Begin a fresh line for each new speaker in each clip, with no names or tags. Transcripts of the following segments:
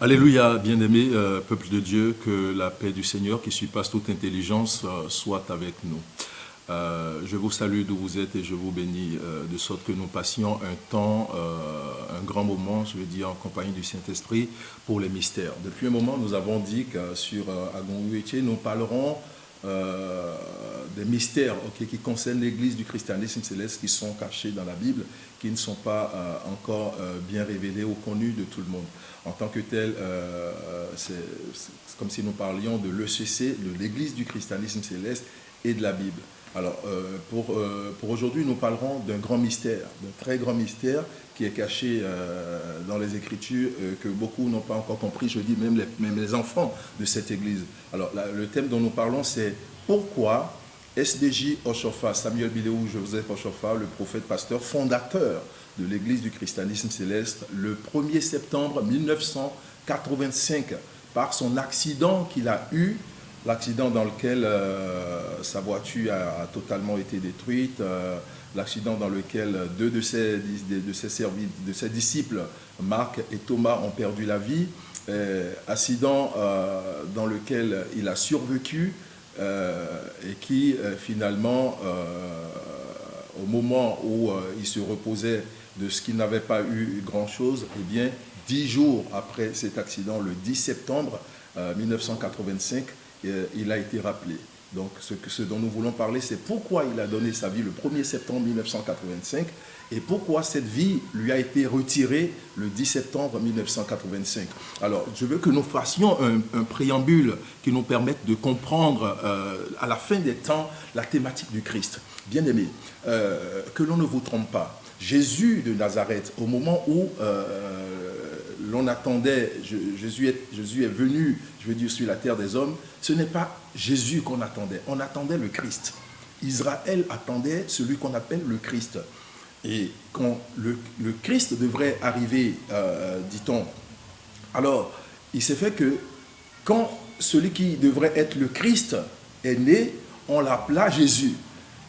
Alléluia, bien-aimé peuple de Dieu, que la paix du Seigneur qui surpasse toute intelligence soit avec nous. Je vous salue d'où vous êtes et je vous bénis de sorte que nous passions un temps, un grand moment, je veux dire, en compagnie du Saint-Esprit pour les mystères. Depuis un moment, nous avons dit que sur Agon-Ouétier, nous parlerons des mystères qui concernent l'Église du christianisme céleste qui sont cachés dans la Bible, qui ne sont pas encore bien révélés ou connus de tout le monde. En tant que tel, c'est comme si nous parlions de l'ECC, de l'Église du christianisme céleste et de la Bible. Alors, pour aujourd'hui, nous parlerons d'un grand mystère, d'un très grand mystère qui est caché dans les Écritures, que beaucoup n'ont pas encore compris, je dis même les enfants de cette Église. Alors, le thème dont nous parlons, c'est pourquoi SDJ Oshofa, Samuel Biléou Joseph Oshofa, le prophète pasteur, fondateur de l'Église du christianisme céleste, le 1er septembre 1985, par son accident qu'il a eu, l'accident dans lequel sa voiture a totalement été détruite, l'accident dans lequel deux de ses disciples, Marc et Thomas, ont perdu la vie, accident dans lequel il a survécu et qui finalement, au moment où il se reposait de ce qu'il n'avait pas eu grand-chose, eh bien, 10 jours après cet accident, le 10 septembre 1985, il a été rappelé. Donc, ce dont nous voulons parler, c'est pourquoi il a donné sa vie le 1er septembre 1985 et pourquoi cette vie lui a été retirée le 10 septembre 1985. Alors, je veux que nous fassions un préambule qui nous permette de comprendre à la fin des temps la thématique du Christ. Bien-aimés, que l'on ne vous trompe pas. Jésus de Nazareth, au moment où l'on attendait, Jésus est venu, je veux dire, sur la terre des hommes, ce n'est pas Jésus qu'on attendait, on attendait le Christ. Israël attendait celui qu'on appelle le Christ. Et quand le Christ devrait arriver, dit-on, alors il s'est fait que quand celui qui devrait être le Christ est né, on l'appela Jésus.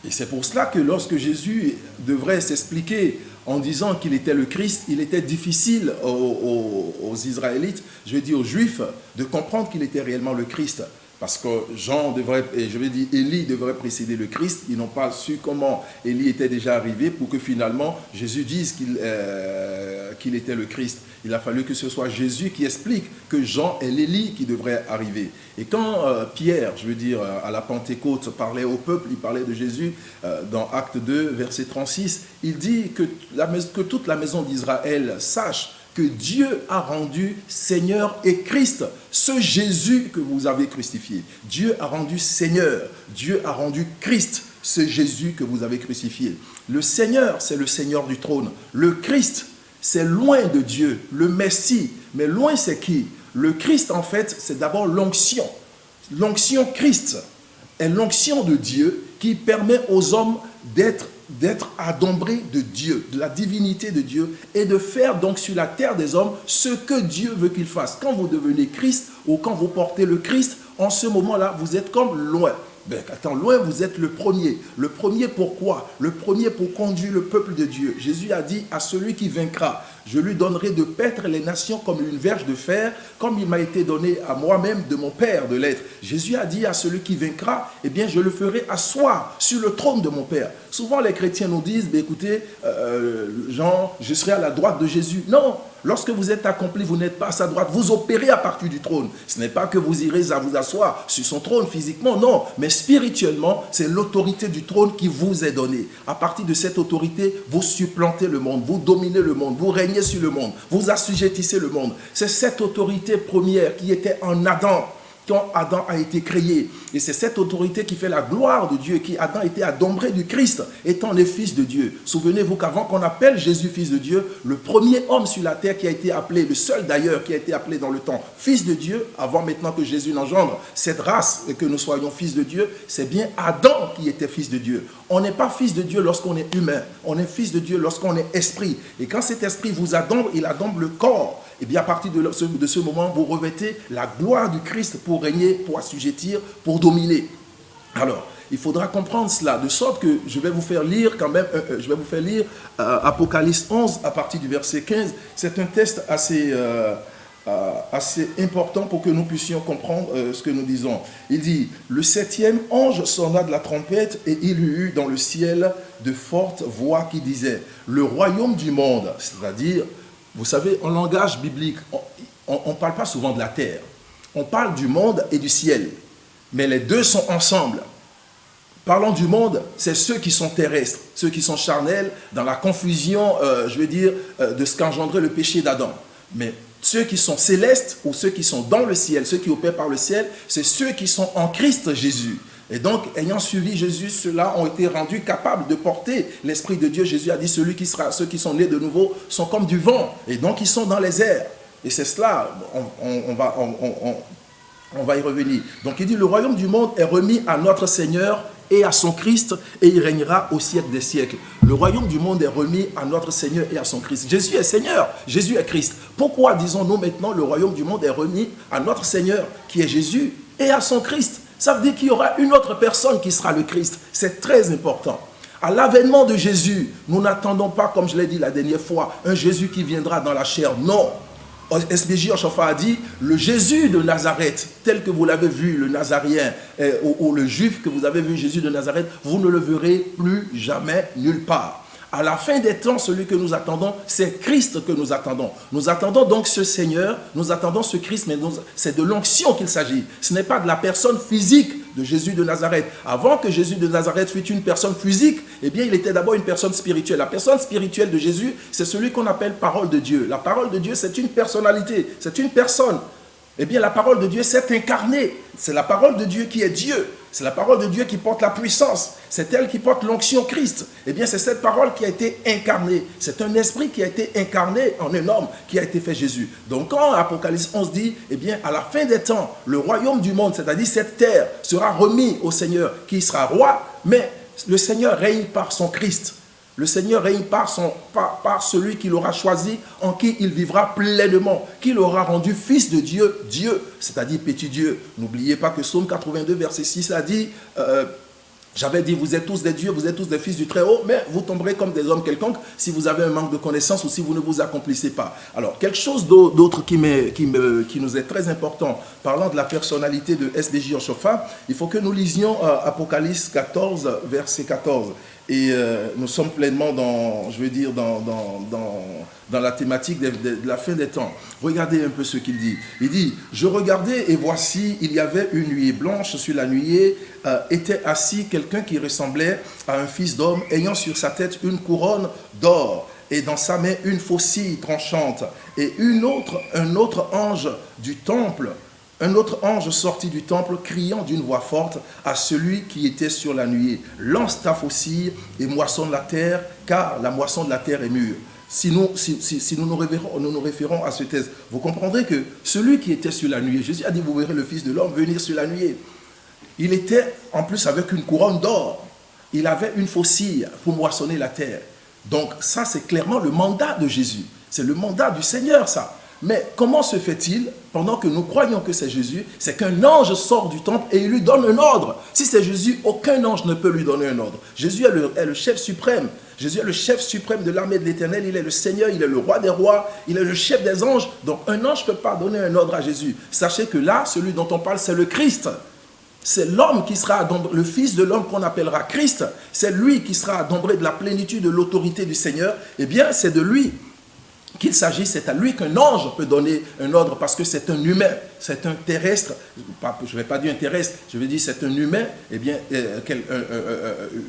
Et c'est pour cela que lorsque Jésus devrait s'expliquer en disant qu'il était le Christ, il était difficile aux Israélites, je veux dire aux Juifs, de comprendre qu'il était réellement le Christ. Parce que Jean devrait, et je vais dire Élie devrait précéder le Christ. Ils n'ont pas su comment Élie était déjà arrivé pour que finalement Jésus dise qu'il était le Christ. Il a fallu que ce soit Jésus qui explique que Jean est l'Élie qui devrait arriver. Et quand Pierre, je veux dire, à la Pentecôte, parlait au peuple, il parlait de Jésus, dans Acte 2, verset 36, il dit que toute la maison d'Israël sache que Dieu a rendu Seigneur et Christ, ce Jésus que vous avez crucifié. Dieu a rendu Seigneur, Dieu a rendu Christ, ce Jésus que vous avez crucifié. Le Seigneur, c'est le Seigneur du trône. Le Christ, c'est loin de Dieu, le Messie. Mais loin, c'est qui? Le Christ, en fait, c'est d'abord l'onction. L'onction Christ est l'onction de Dieu qui permet aux hommes d'être adombrés de Dieu, de la divinité de Dieu, et de faire donc sur la terre des hommes ce que Dieu veut qu'ils fassent. Quand vous devenez Christ ou quand vous portez le Christ, en ce moment-là, vous êtes comme loin. Ben, attends, loin, vous êtes le premier. Le premier pourquoi? Le premier pour conduire le peuple de Dieu. Jésus a dit à celui qui vaincra, je lui donnerai de paître les nations comme une verge de fer, comme il m'a été donné à moi-même de mon Père de l'être. Jésus a dit à celui qui vaincra, eh bien je le ferai asseoir sur le trône de mon Père. Souvent les chrétiens nous disent, ben, écoutez, Jean, je serai à la droite de Jésus. Non, lorsque vous êtes accompli, vous n'êtes pas à sa droite, vous opérez à partir du trône. Ce n'est pas que vous irez à vous asseoir sur son trône physiquement, non, mais spirituellement, c'est l'autorité du trône qui vous est donnée. À partir de cette autorité, vous supplantez le monde, vous dominez le monde, vous régnez sur le monde, vous assujettissez le monde. C'est cette autorité première qui était en Adam, quand Adam a été créé. Et c'est cette autorité qui fait la gloire de Dieu, qui Adam était adombré du Christ, étant le Fils de Dieu. Souvenez-vous qu'avant qu'on appelle Jésus Fils de Dieu, le premier homme sur la terre qui a été appelé, le seul d'ailleurs qui a été appelé dans le temps Fils de Dieu, avant maintenant que Jésus n'engendre cette race et que nous soyons Fils de Dieu, c'est bien Adam qui était Fils de Dieu. On n'est pas Fils de Dieu lorsqu'on est humain, on est Fils de Dieu lorsqu'on est esprit. Et quand cet esprit vous adombre, il adombre le corps. Et bien à partir de ce moment, vous revêtez la gloire du Christ pour régner, pour assujettir, pour dominer. Alors, il faudra comprendre cela, de sorte que je vais vous faire lire quand même, Apocalypse 11 à partir du verset 15. C'est un texte assez
assez important pour que nous puissions comprendre ce que nous disons. Il dit, le 7e ange sonna de la trompette et il y eut dans le ciel de fortes voix qui disaient, le royaume du monde, c'est-à-dire, vous savez, en langage biblique, on ne parle pas souvent de la terre, on parle du monde et du ciel, mais les deux sont ensemble. Parlons du monde, c'est ceux qui sont terrestres, ceux qui sont charnels, dans la confusion, de ce qu'engendrait le péché d'Adam. Mais ceux qui sont célestes ou ceux qui sont dans le ciel, ceux qui opèrent par le ciel, c'est ceux qui sont en Christ Jésus. Et donc, ayant suivi Jésus, ceux-là ont été rendus capables de porter l'Esprit de Dieu. Jésus a dit, ceux qui sont nés de nouveau sont comme du vent. Et donc, ils sont dans les airs. Et c'est cela, on va y revenir. Donc, il dit, le royaume du monde est remis à notre Seigneur et à son Christ, et il régnera au siècle des siècles. Le royaume du monde est remis à notre Seigneur et à son Christ. Jésus est Seigneur, Jésus est Christ. Pourquoi disons-nous maintenant le royaume du monde est remis à notre Seigneur, qui est Jésus, et à son Christ? Ça veut dire qu'il y aura une autre personne qui sera le Christ. C'est très important. À l'avènement de Jésus, nous n'attendons pas, comme je l'ai dit la dernière fois, un Jésus qui viendra dans la chair. Non. SBJ Oshofa a dit, le Jésus de Nazareth, tel que vous l'avez vu, le Nazarien, ou le Juif que vous avez vu, Jésus de Nazareth, vous ne le verrez plus jamais nulle part. À la fin des temps, celui que nous attendons, c'est Christ que nous attendons. Nous attendons donc ce Seigneur, nous attendons ce Christ, mais c'est de l'onction qu'il s'agit. Ce n'est pas de la personne physique de Jésus de Nazareth. Avant que Jésus de Nazareth fût une personne physique, eh bien, il était d'abord une personne spirituelle. La personne spirituelle de Jésus, c'est celui qu'on appelle parole de Dieu. La parole de Dieu, c'est une personnalité, c'est une personne. Eh bien, la parole de Dieu s'est incarnée. C'est la parole de Dieu qui est Dieu. C'est la parole de Dieu qui porte la puissance. C'est elle qui porte l'onction Christ. Eh bien, c'est cette parole qui a été incarnée. C'est un esprit qui a été incarné en un homme qui a été fait Jésus. Donc, quand Apocalypse 11 dit, eh bien, à la fin des temps, le royaume du monde, c'est-à-dire cette terre, sera remis au Seigneur qui sera roi, mais le Seigneur règne par son Christ. Le Seigneur règne par celui qu'il aura choisi, en qui il vivra pleinement, qu'il aura rendu fils de Dieu, Dieu, c'est-à-dire petit Dieu. N'oubliez pas que Psaume 82, verset 6 a dit, j'avais dit, vous êtes tous des dieux, vous êtes tous des fils du Très-Haut, mais vous tomberez comme des hommes quelconques si vous avez un manque de connaissance ou si vous ne vous accomplissez pas. Alors, quelque chose d'autre qui nous est très important, parlant de la personnalité de SBJ Oshofa, il faut que nous lisions Apocalypse 14, verset 14. Et nous sommes pleinement dans la thématique de la fin des temps. Regardez un peu ce qu'il dit. Il dit, je regardais et voici, il y avait une nuée blanche. Sur la nuée était assis quelqu'un qui ressemblait à un fils d'homme, ayant sur sa tête une couronne d'or et dans sa main une faucille tranchante. Et un autre ange du temple, un autre ange sortit du temple, criant d'une voix forte à celui qui était sur la nuée, lance ta faucille et moissonne la terre, car la moisson de la terre est mûre. Si nous nous référons à ce texte, vous comprendrez que celui qui était sur la nuée, Jésus a dit, vous verrez le Fils de l'homme venir sur la nuée. Il était en plus avec une couronne d'or. Il avait une faucille pour moissonner la terre. Donc ça, c'est clairement le mandat de Jésus. C'est le mandat du Seigneur, ça. Mais comment se fait-il, pendant que nous croyons que c'est Jésus, c'est qu'un ange sort du temple et il lui donne un ordre. Si c'est Jésus, aucun ange ne peut lui donner un ordre. Jésus est le chef suprême. Jésus est le chef suprême de l'armée de l'Éternel. Il est le Seigneur, il est le roi des rois, il est le chef des anges. Donc un ange ne peut pas donner un ordre à Jésus. Sachez que là, celui dont on parle, c'est le Christ. C'est l'homme qui sera, le fils de l'homme qu'on appellera Christ. C'est lui qui sera d'ombré de la plénitude de l'autorité du Seigneur. Eh bien, c'est de lui qu'il s'agit, c'est à lui qu'un ange peut donner un ordre parce que c'est un humain, c'est un terrestre, je ne vais pas dire un terrestre, je vais dire c'est un humain, eh bien,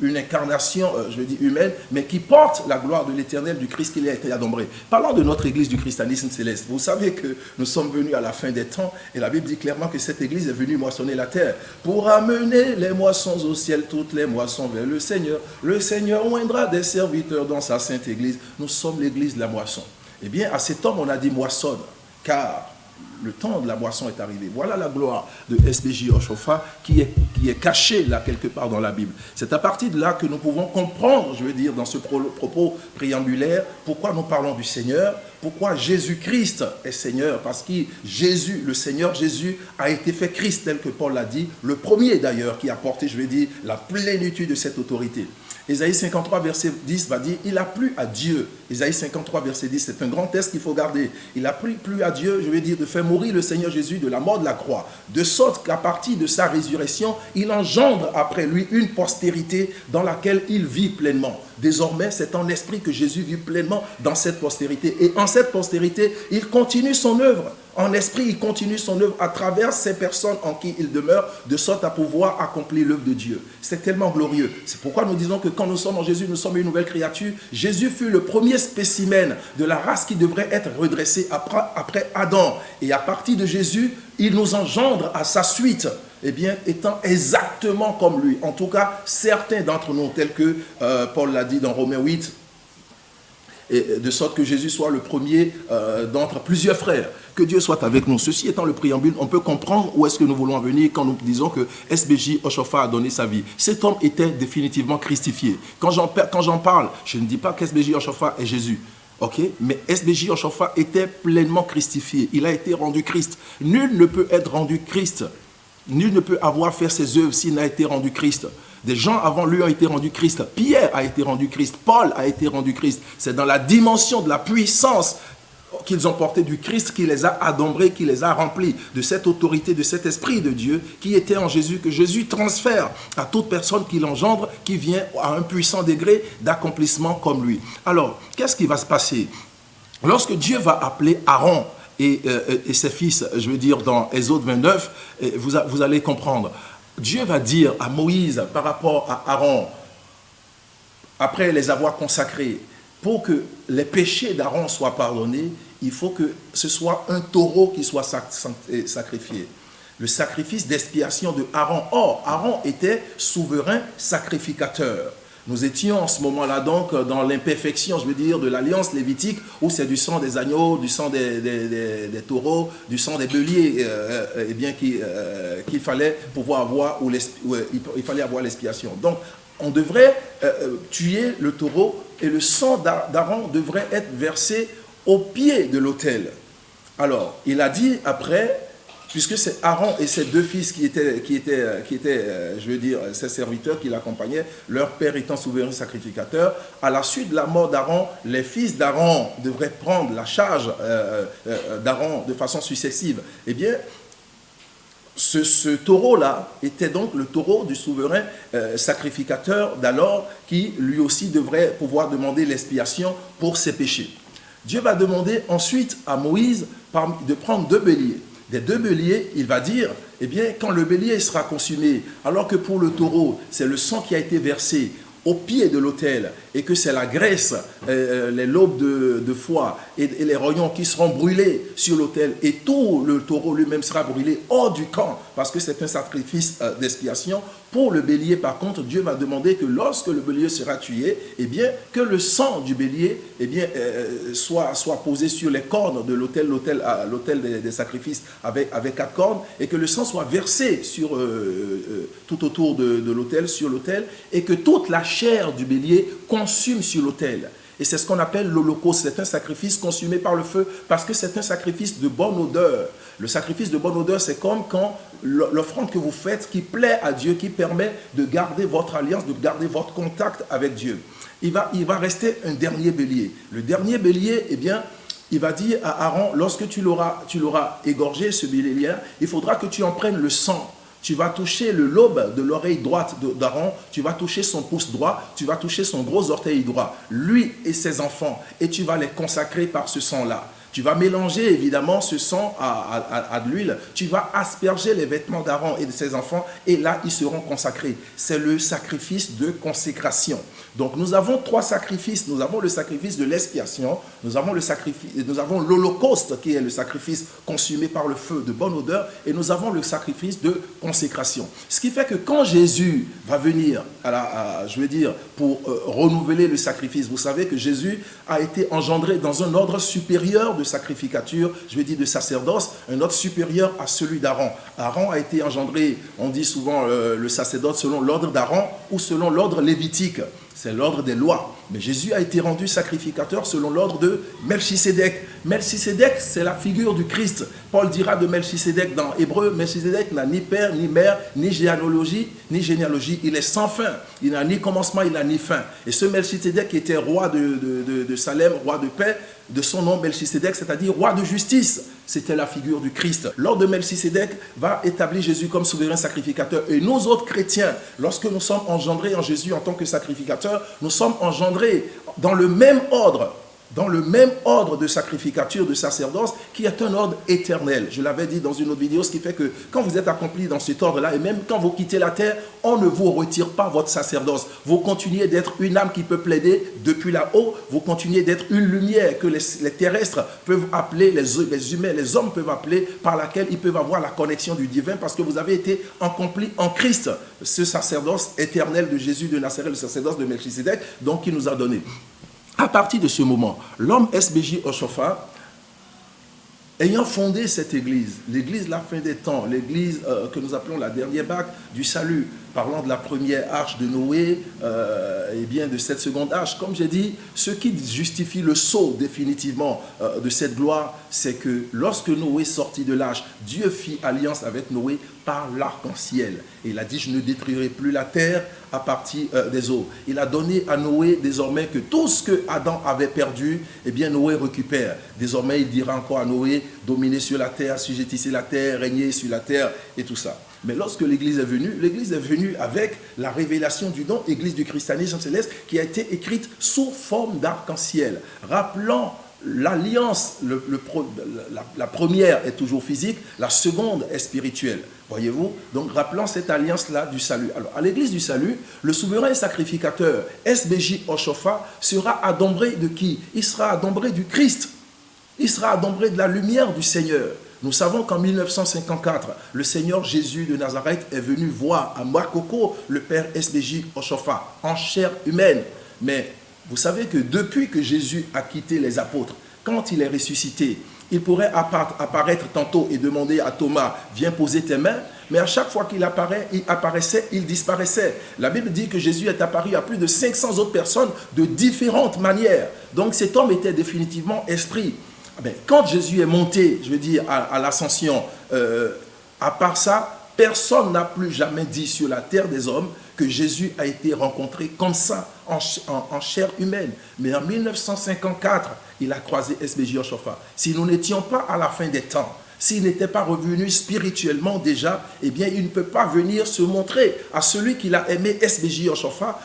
une incarnation, je vais dire humaine, mais qui porte la gloire de l'Éternel, du Christ qui a été adombré. Parlons de notre église du christianisme céleste. Vous savez que nous sommes venus à la fin des temps et la Bible dit clairement que cette église est venue moissonner la terre pour amener les moissons au ciel, toutes les moissons vers le Seigneur. Le Seigneur oindra des serviteurs dans sa sainte église. Nous sommes l'église de la moisson. Eh bien, à cet homme, on a dit moissonne, car le temps de la moisson est arrivé. Voilà la gloire de SBJ Oshofa qui est cachée là quelque part dans la Bible. C'est à partir de là que nous pouvons comprendre, je veux dire, dans ce propos préambulaire, pourquoi nous parlons du Seigneur, pourquoi Jésus-Christ est Seigneur? Parce que Jésus, le Seigneur Jésus, a été fait Christ, tel que Paul l'a dit, le premier d'ailleurs qui a porté, je vais dire, la plénitude de cette autorité. Ésaïe 53, verset 10 va dire, il a plu à Dieu. Ésaïe 53, verset 10, c'est un grand texte qu'il faut garder. Il a plu à Dieu, je vais dire, de faire mourir le Seigneur Jésus de la mort de la croix, de sorte qu'à partir de sa résurrection, il engendre après lui une postérité dans laquelle il vit pleinement. Désormais, c'est en esprit que Jésus vit pleinement dans cette postérité. Et en cette postérité, il continue son œuvre. En esprit, il continue son œuvre à travers ces personnes en qui il demeure, de sorte à pouvoir accomplir l'œuvre de Dieu. C'est tellement glorieux. C'est pourquoi nous disons que quand nous sommes en Jésus, nous sommes une nouvelle créature. Jésus fut le premier spécimen de la race qui devrait être redressée après Adam. Et à partir de Jésus, il nous engendre à sa suite, eh bien, étant exactement comme lui. En tout cas, certains d'entre nous, tels que Paul l'a dit dans Romains 8, et de sorte que Jésus soit le premier d'entre plusieurs frères. Que Dieu soit avec nous. Ceci étant le préambule, on peut comprendre où est-ce que nous voulons en venir quand nous disons que SBJ Oshofa a donné sa vie. Cet homme était définitivement christifié. Quand j'en parle, je ne dis pas qu'SBJ Oshofa est Jésus. Okay? Mais SBJ Oshofa était pleinement christifié. Il a été rendu Christ. Nul ne peut être rendu Christ. Nul ne peut avoir fait ses œuvres s'il n'a été rendu Christ. Des gens avant lui ont été rendus Christ. Pierre a été rendu Christ. Paul a été rendu Christ. C'est dans la dimension de la puissance qu'ils ont porté du Christ qui les a adombrés, qui les a remplis de cette autorité, de cet esprit de Dieu qui était en Jésus, que Jésus transfère à toute personne qui l'engendre, qui vient à un puissant degré d'accomplissement comme lui. Alors, qu'est-ce qui va se passer? Lorsque Dieu va appeler Aaron et ses fils, je veux dire dans Exode 29, vous allez comprendre. Dieu va dire à Moïse par rapport à Aaron, après les avoir consacrés, pour que les péchés d'Aaron soient pardonnés, il faut que ce soit un taureau qui soit sacrifié. Le sacrifice d'expiation de Aaron. Or, Aaron était souverain sacrificateur. Nous étions en ce moment-là donc dans l'imperfection, je veux dire, de l'alliance lévitique, où c'est du sang des agneaux, du sang des taureaux, du sang des béliers, eh bien qu'il fallait pouvoir avoir, il fallait avoir l'expiation. Donc, on devrait tuer le taureau et le sang d'Aaron devrait être versé au pied de l'autel. Alors, il a dit après, puisque c'est Aaron et ses deux fils qui étaient, je veux dire, ses serviteurs qui l'accompagnaient, leur père étant souverain sacrificateur, à la suite de la mort d'Aaron, les fils d'Aaron devraient prendre la charge d'Aaron de façon successive. Eh bien, ce taureau-là était donc le taureau du souverain sacrificateur d'alors qui lui aussi devrait pouvoir demander l'expiation pour ses péchés. Dieu va demander ensuite à Moïse de prendre 2 béliers. Des 2 béliers, il va dire, eh bien, quand le bélier sera consumé, alors que pour le taureau, c'est le sang qui a été versé au pied de l'autel et que c'est la graisse, les lobes de foie et les rognons qui seront brûlés sur l'autel et tout le taureau lui-même sera brûlé hors du camp parce que c'est un sacrifice d'expiation. Pour le bélier, par contre, Dieu va demander que lorsque le bélier sera tué, eh bien, que le sang du bélier eh bien, soit posé sur les cornes de l'autel des sacrifices avec 4 cornes et que le sang soit versé sur, tout autour de l'autel, sur l'autel et que toute la chair du bélier consume sur l'autel. Et c'est ce qu'on appelle l'holocauste. C'est un sacrifice consumé par le feu parce que c'est un sacrifice de bonne odeur. Le sacrifice de bonne odeur, c'est comme quand l'offrande que vous faites qui plaît à Dieu, qui permet de garder votre alliance, de garder votre contact avec Dieu. Il va rester un dernier bélier. Le dernier bélier, eh bien, il va dire à Aaron, lorsque tu l'auras égorgé, ce bélier-là, il faudra que tu en prennes le sang. Tu vas toucher le lobe de l'oreille droite d'Aaron, tu vas toucher son pouce droit, tu vas toucher son gros orteil droit, lui et ses enfants, et tu vas les consacrer par ce sang-là. Tu vas mélanger évidemment ce sang à de l'huile, tu vas asperger les vêtements d'Aaron et de ses enfants, et là ils seront consacrés. C'est le sacrifice de consécration. Donc nous avons 3 sacrifices. Nous avons le sacrifice de l'expiation, nous avons l'holocauste qui est le sacrifice consumé par le feu de bonne odeur, et nous avons le sacrifice de consécration. Ce qui fait que quand Jésus va venir, je veux dire, pour renouveler le sacrifice, vous savez que Jésus a été engendré dans un ordre supérieur de sacrificature, je veux dire de sacerdoce, un ordre supérieur à celui d'Aaron. Aaron a été engendré, on dit souvent le sacerdoce selon l'ordre d'Aaron ou selon l'ordre lévitique. C'est l'ordre des lois. Mais Jésus a été rendu sacrificateur selon l'ordre de Melchisédek. Melchisédek, c'est la figure du Christ. Paul dira de Melchisédek dans Hébreu, Melchisédek n'a ni père, ni mère, ni généalogie. Il est sans fin. Il n'a ni commencement, il n'a ni fin. Et ce Melchisédek qui était roi de Salem, roi de paix, de son nom Melchisédek, c'est-à-dire roi de justice. C'était la figure du Christ. L'ordre de Melchisédek va établir Jésus comme souverain sacrificateur. Et nous autres chrétiens, lorsque nous sommes engendrés en Jésus en tant que sacrificateur, nous sommes engendrés dans le même ordre de sacrificature, de sacerdoce, qui est un ordre éternel. Je l'avais dit dans une autre vidéo, ce qui fait que quand vous êtes accompli dans cet ordre-là, et même quand vous quittez la terre, on ne vous retire pas votre sacerdoce. Vous continuez d'être une âme qui peut plaider depuis là-haut, vous continuez d'être une lumière que les terrestres peuvent appeler, les humains, les hommes peuvent appeler, par laquelle ils peuvent avoir la connexion du divin, parce que vous avez été accompli en Christ, ce sacerdoce éternel de Jésus de Nazareth, le sacerdoce de Melchisédek, donc qui nous a donné. À partir de ce moment, l'homme SBJ Oshofa, ayant fondé cette église, l'église la fin des temps, l'église que nous appelons la dernière bague du salut, parlant de la première arche de Noé, et bien de cette seconde arche, comme j'ai dit, ce qui justifie le saut définitivement de cette gloire, c'est que lorsque Noé sortit de l'arche, Dieu fit alliance avec Noé par l'arc-en-ciel. Et il a dit, je ne détruirai plus la terre à partir des eaux. Il a donné à Noé désormais que tout ce que Adam avait perdu, eh bien Noé récupère. Désormais, il dira encore à Noé, dominer sur la terre, assujettissez la terre, régner sur la terre et tout ça. Mais lorsque l'Église est venue avec la révélation du don, Église du christianisme céleste, qui a été écrite sous forme d'arc-en-ciel, rappelant l'alliance. La première est toujours physique, la seconde est spirituelle. Voyez-vous? Donc, rappelant cette alliance-là du salut. Alors, à l'Église du salut, le souverain sacrificateur SBJ Oshofa sera adombré de qui? Il sera adombré du Christ. Il sera adombré de la lumière du Seigneur. Nous savons qu'en 1954, le Seigneur Jésus de Nazareth est venu voir à Makoko le père SBJ Oshofa en chair humaine. Mais vous savez que depuis que Jésus a quitté les apôtres, quand il est ressuscité, il pourrait apparaître tantôt et demander à Thomas, viens poser tes mains, mais à chaque fois qu'il apparaissait, il disparaissait. La Bible dit que Jésus est apparu à plus de 500 autres personnes de différentes manières. Donc cet homme était définitivement esprit. Quand Jésus est monté, je veux dire, à l'ascension, à part ça, personne n'a plus jamais dit sur la terre des hommes que Jésus a été rencontré comme ça, en chair humaine. Mais en 1954, il a croisé SBJ Oshofa. Si nous n'étions pas à la fin des temps, s'il n'était pas revenu spirituellement déjà, eh bien, il ne peut pas venir se montrer à celui qu'il a aimé, SBJ Oshofa,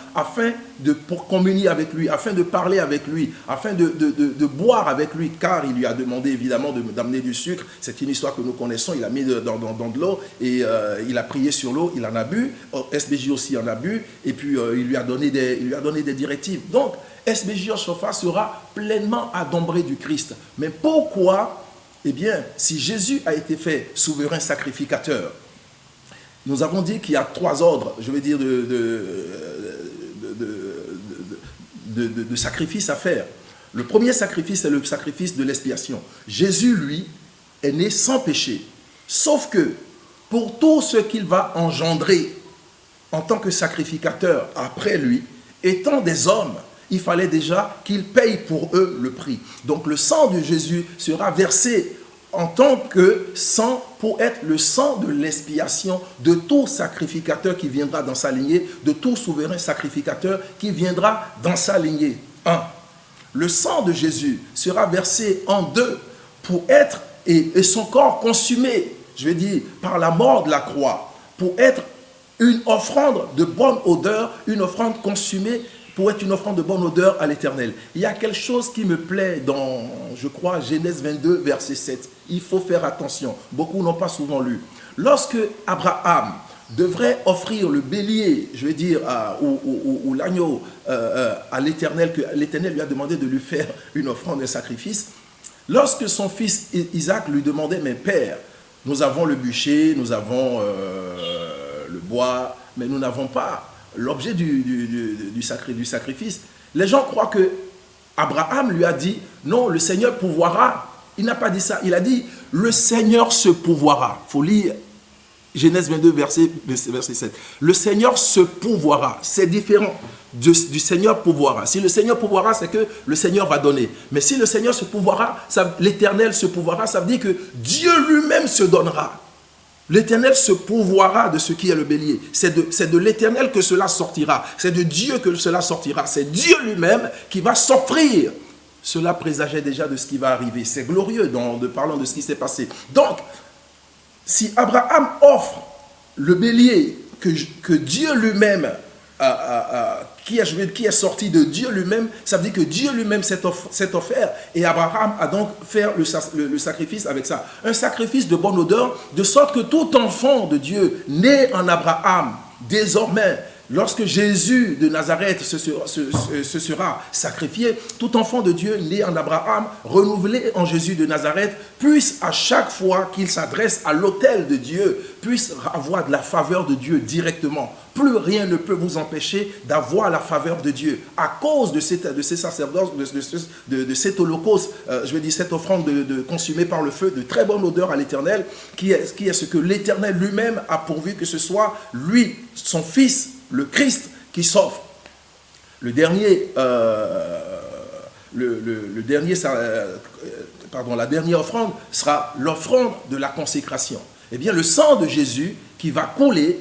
pour communier avec lui, afin de parler avec lui, afin de boire avec lui, car il lui a demandé évidemment d'amener du sucre. C'est une histoire que nous connaissons. Il a mis dans de l'eau et il a prié sur l'eau, il en a bu. SBJ aussi en a bu, et puis il lui a donné des directives. Donc, SBJ Oshofa sera pleinement adombré du Christ. Mais pourquoi? Eh bien, si Jésus a été fait souverain sacrificateur, nous avons dit qu'il y a trois ordres, je veux dire, de sacrifices à faire. Le premier sacrifice, c'est le sacrifice de l'expiation. Jésus, lui, est né sans péché. Sauf que, pour tout ce qu'il va engendrer en tant que sacrificateur après lui, étant des hommes, il fallait déjà qu'il paye pour eux le prix. Donc le sang de Jésus sera versé en tant que sang pour être le sang de l'expiation de tout sacrificateur qui viendra dans sa lignée, de tout souverain sacrificateur qui viendra dans sa lignée. 1. Le sang de Jésus sera versé en deux pour être, et son corps consumé, je veux dire, par la mort de la croix, pour être une offrande de bonne odeur, une offrande consumée, pour être une offrande de bonne odeur à l'Éternel. Il y a quelque chose qui me plaît dans, je crois, Genèse 22, verset 7. Il faut faire attention. Beaucoup n'ont pas souvent lu. Lorsque Abraham devrait offrir le bélier, je veux dire, ou l'agneau à l'Éternel, que l'Éternel lui a demandé de lui faire une offrande, un sacrifice, lorsque son fils Isaac lui demandait, mais père, nous avons le bûcher, nous avons le bois, mais nous n'avons pas l'objet du sacrifice. Les gens croient que Abraham lui a dit, non, le Seigneur pourvoira. Il n'a pas dit ça. Il a dit, le Seigneur se pourvoira. Il faut lire Genèse 22, verset 7. Le Seigneur se pourvoira. C'est différent. du Seigneur pourvoira. Si le Seigneur pourvoira, c'est que le Seigneur va donner. Mais si le Seigneur se pourvoira, l'Éternel se pourvoira, ça veut dire que Dieu lui-même se donnera. L'Éternel se pourvoira de ce qui est le bélier. C'est de l'Éternel que cela sortira. C'est de Dieu que cela sortira. C'est Dieu lui-même qui va s'offrir. Cela présageait déjà de ce qui va arriver. C'est glorieux parlant de ce qui s'est passé. Donc, si Abraham offre le bélier que Dieu lui-même qui est sorti de Dieu lui-même, ça veut dire que Dieu lui-même s'est offert et Abraham a donc fait le sacrifice avec ça. Un sacrifice de bonne odeur, de sorte que tout enfant de Dieu né en Abraham, désormais, lorsque Jésus de Nazareth se sera sacrifié, tout enfant de Dieu né en Abraham, renouvelé en Jésus de Nazareth, puisse à chaque fois qu'il s'adresse à l'autel de Dieu, puisse avoir de la faveur de Dieu directement. Plus rien ne peut vous empêcher d'avoir la faveur de Dieu. À cause de ces sacerdoces, de cet holocauste, cette offrande consumée par le feu, de très bonne odeur à l'Éternel, qui est ce que l'Éternel lui-même a pourvu que ce soit lui, son Fils, le Christ, qui s'offre. La dernière offrande sera l'offrande de la consécration. Eh bien, le sang de Jésus qui va couler,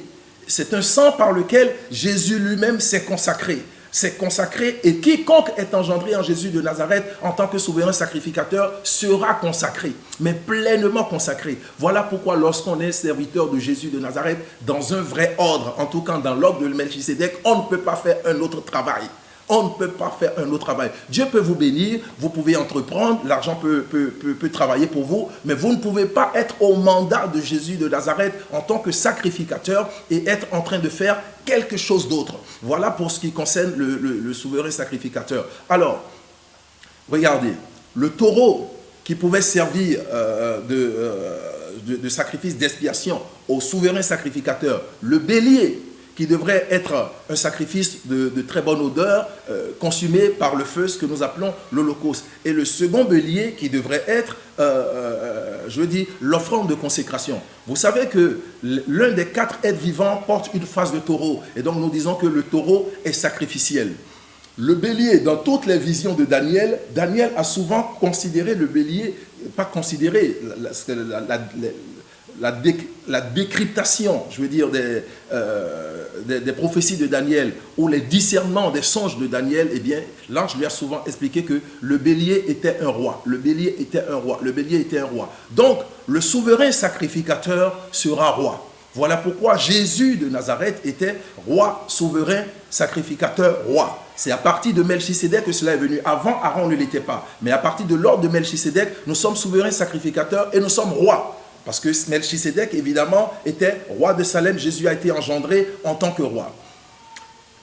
c'est un sang par lequel Jésus lui-même s'est consacré. S'est consacré et quiconque est engendré en Jésus de Nazareth en tant que souverain sacrificateur sera consacré, mais pleinement consacré. Voilà pourquoi lorsqu'on est serviteur de Jésus de Nazareth dans un vrai ordre, en tout cas dans l'ordre de Melchisédek, on ne peut pas faire un autre travail. On ne peut pas faire un autre travail. Dieu peut vous bénir, vous pouvez entreprendre, l'argent peut travailler pour vous, mais vous ne pouvez pas être au mandat de Jésus de Nazareth en tant que sacrificateur et être en train de faire quelque chose d'autre. Voilà pour ce qui concerne le souverain sacrificateur. Alors, regardez, le taureau qui pouvait servir de sacrifice d'expiation au souverain sacrificateur, le bélier, qui devrait être un sacrifice de très bonne odeur, consumé par le feu, ce que nous appelons l'Holocauste. Et le second bélier qui devrait être, l'offrande de consécration. Vous savez que l'un des 4 êtres vivants porte une face de taureau. Et donc nous disons que le taureau est sacrificiel. Le bélier, dans toutes les visions de Daniel, Daniel a souvent considéré le bélier, pas considéré, la décryptation, des prophéties de Daniel ou les discernements des songes de Daniel, eh bien, l'ange lui a souvent expliqué que le bélier était un roi. Le bélier était un roi. Le bélier était un roi. Donc, le souverain sacrificateur sera roi. Voilà pourquoi Jésus de Nazareth était roi, souverain, sacrificateur, roi. C'est à partir de Melchisédek que cela est venu. Avant, Aaron ne l'était pas. Mais à partir de l'ordre de Melchisédek, nous sommes souverains sacrificateurs et nous sommes rois. Parce que Melchisédek, évidemment, était roi de Salem. Jésus a été engendré en tant que roi.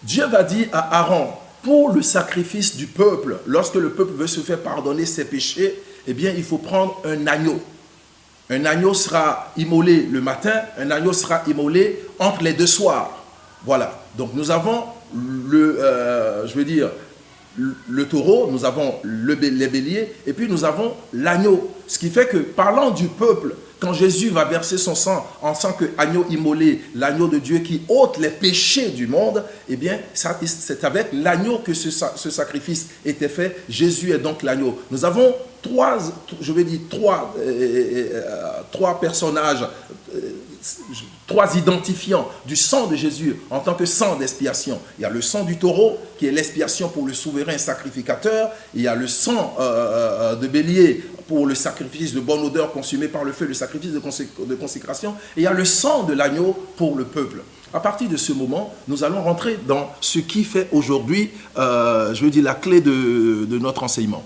Dieu va dire à Aaron, pour le sacrifice du peuple, lorsque le peuple veut se faire pardonner ses péchés, eh bien, il faut prendre un agneau. Un agneau sera immolé le matin, un agneau sera immolé entre les 2 soirs. Voilà. Donc, nous avons le taureau, nous avons les béliers, et puis nous avons l'agneau. Ce qui fait que, parlant du peuple, quand Jésus va verser son sang en tant qu'agneau immolé, l'agneau de Dieu qui ôte les péchés du monde, eh bien, c'est avec l'agneau que ce sacrifice était fait. Jésus est donc l'agneau. Nous avons trois personnages, 3 identifiants du sang de Jésus en tant que sang d'expiation. Il y a le sang du taureau qui est l'expiation pour le souverain sacrificateur. Il y a le sang de bélier pour le sacrifice de bonne odeur consumé par le feu, le sacrifice de consécration. Et il y a le sang de l'agneau pour le peuple. À partir de ce moment, nous allons rentrer dans ce qui fait aujourd'hui, la clé de notre enseignement.